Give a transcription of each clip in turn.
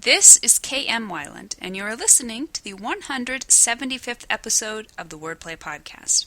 This is K.M. Weiland, and you are listening to the 175th episode of the Wordplay Podcast.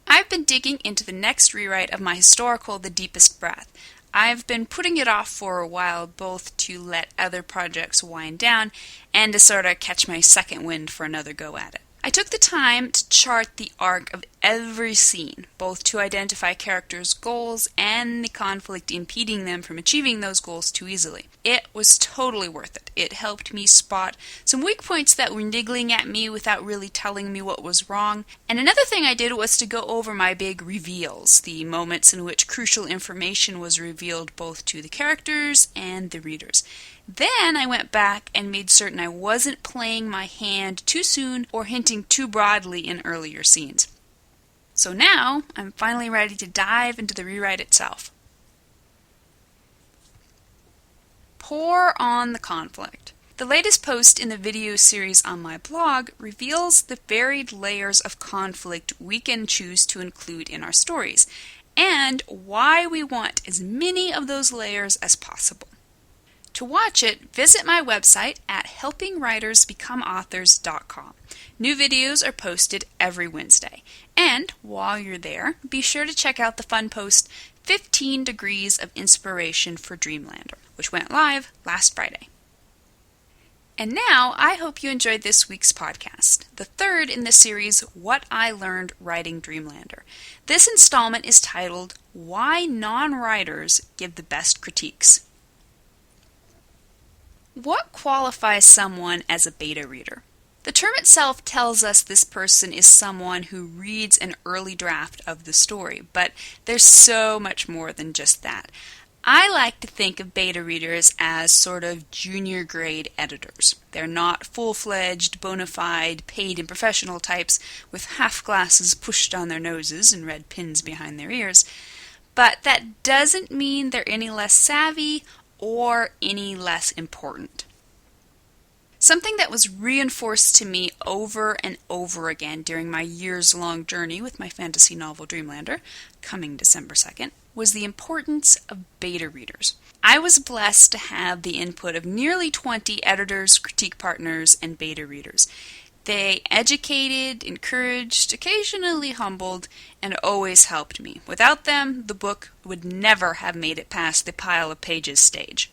I've been digging into the next rewrite of my historical The Deepest Breath. I've been putting it off for a while, both to let other projects wind down and to sort of catch my second wind for another go at it. I took the time to chart the arc of every scene, both to identify characters' goals and the conflict impeding them from achieving those goals too easily. It was totally worth it. It helped me spot some weak points that were niggling at me without really telling me what was wrong. And another thing I did was to go over my big reveals, the moments in which crucial information was revealed both to the characters and the readers. Then I went back and made certain I wasn't playing my hand too soon or hinting too broadly in earlier scenes. So now I'm finally ready to dive into the rewrite itself. Pour on the conflict. The latest post in the video series on my blog reveals the varied layers of conflict we can choose to include in our stories, and why we want as many of those layers as possible. To watch it, visit my website at helpingwritersbecomeauthors.com. New videos are posted every Wednesday. And while you're there, be sure to check out the fun post 15 Degrees of Inspiration for Dreamlander, which went live last Friday. And now, I hope you enjoyed this week's podcast, the third in the series, What I Learned Writing Dreamlander. This installment is titled, Why Non-Writers Give the Best Critiques. What qualifies someone as a beta reader? The term itself tells us this person is someone who reads an early draft of the story, but there's so much more than just that. I like to think of beta readers as sort of junior grade editors. They're not full-fledged, bona fide, paid and professional types with half glasses pushed on their noses and red pins behind their ears, but that doesn't mean they're any less savvy or any less important. Something that was reinforced to me over and over again during my years-long journey with my fantasy novel Dreamlander, coming December 2nd, was the importance of beta readers. I was blessed to have the input of nearly 20 editors, critique partners, and beta readers. They educated, encouraged, occasionally humbled, and always helped me. Without them, the book would never have made it past the pile of pages stage.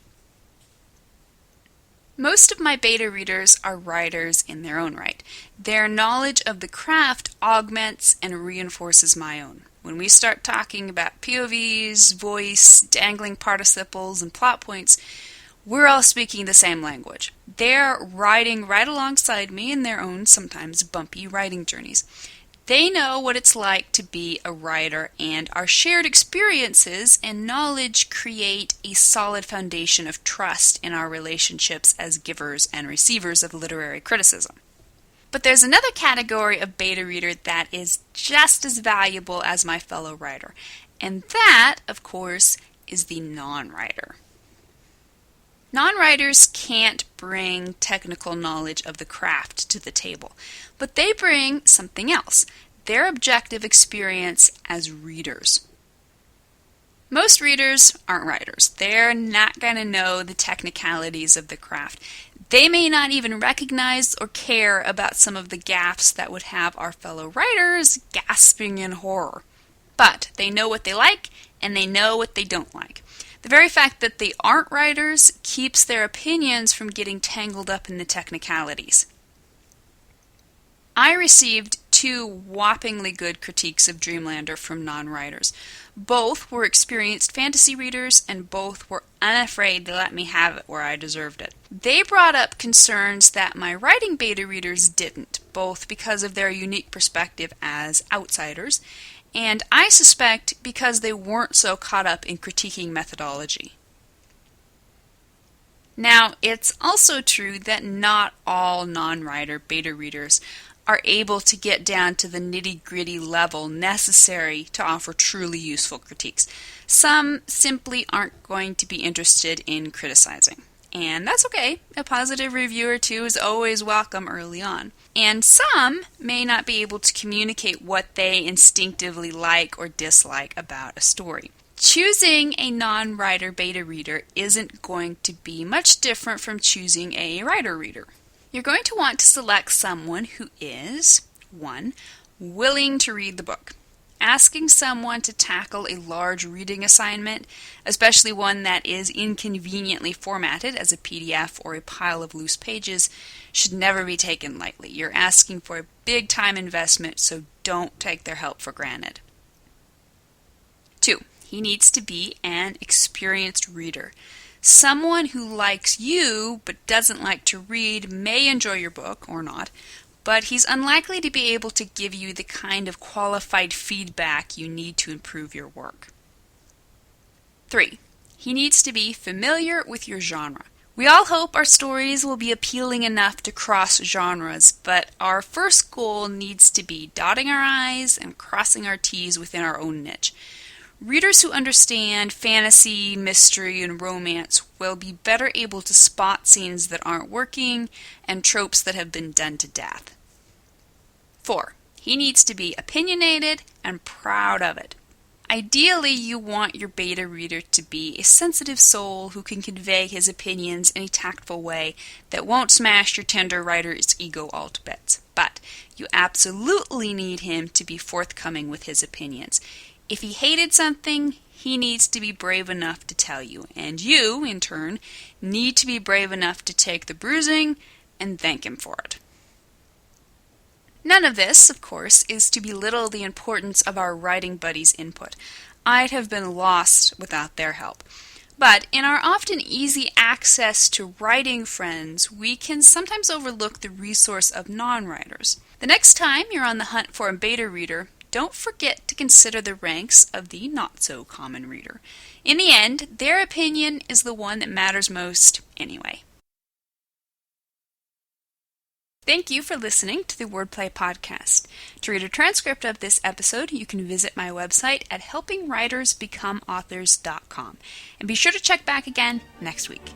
Most of my beta readers are writers in their own right. Their knowledge of the craft augments and reinforces my own. When we start talking about POVs, voice, dangling participles, and plot points, we're all speaking the same language. They're riding right alongside me in their own, sometimes bumpy, writing journeys. They know what it's like to be a writer, and our shared experiences and knowledge create a solid foundation of trust in our relationships as givers and receivers of literary criticism. But there's another category of beta reader that is just as valuable as my fellow writer, and that, of course, is the non-writer. Non-writers can't bring technical knowledge of the craft to the table, but they bring something else, their objective experience as readers. Most readers aren't writers. They're not going to know the technicalities of the craft. They may not even recognize or care about some of the gaffes that would have our fellow writers gasping in horror. But they know what they like, and they know what they don't like. The very fact that they aren't writers keeps their opinions from getting tangled up in the technicalities. I received 2 whoppingly good critiques of Dreamlander from non-writers. Both were experienced fantasy readers, and both were unafraid to let me have it where I deserved it. They brought up concerns that my writing beta readers didn't, both because of their unique perspective as outsiders, and I suspect because they weren't so caught up in critiquing methodology. Now, it's also true that not all non-writer beta readers are able to get down to the nitty-gritty level necessary to offer truly useful critiques. Some simply aren't going to be interested in criticizing. And that's okay. A positive review or two is always welcome early on. And some may not be able to communicate what they instinctively like or dislike about a story. Choosing a non-writer beta reader isn't going to be much different from choosing a writer reader. You're going to want to select someone who is, 1, willing to read the book. Asking someone to tackle a large reading assignment, especially one that is inconveniently formatted as a PDF or a pile of loose pages, should never be taken lightly. You're asking for a big time investment, so don't take their help for granted. 2, he needs to be an experienced reader. Someone who likes you but doesn't like to read may enjoy your book, or not, but he's unlikely to be able to give you the kind of qualified feedback you need to improve your work. 3, he needs to be familiar with your genre. We all hope our stories will be appealing enough to cross genres, but our first goal needs to be dotting our I's and crossing our T's within our own niche. Readers who understand fantasy, mystery, and romance will be better able to spot scenes that aren't working and tropes that have been done to death. 4, he needs to be opinionated and proud of it. Ideally, you want your beta reader to be a sensitive soul who can convey his opinions in a tactful way that won't smash your tender writer's ego all to bits. But you absolutely need him to be forthcoming with his opinions. If he hated something, he needs to be brave enough to tell you, and you, in turn, need to be brave enough to take the bruising and thank him for it. None of this, of course, is to belittle the importance of our writing buddies' input. I'd have been lost without their help. But in our often easy access to writing friends, we can sometimes overlook the resource of non-writers. The next time you're on the hunt for a beta reader, don't forget to consider the ranks of the not-so-common reader. In the end, their opinion is the one that matters most anyway. Thank you for listening to the Wordplay Podcast. To read a transcript of this episode, you can visit my website at helpingwritersbecomeauthors.com. And be sure to check back again next week.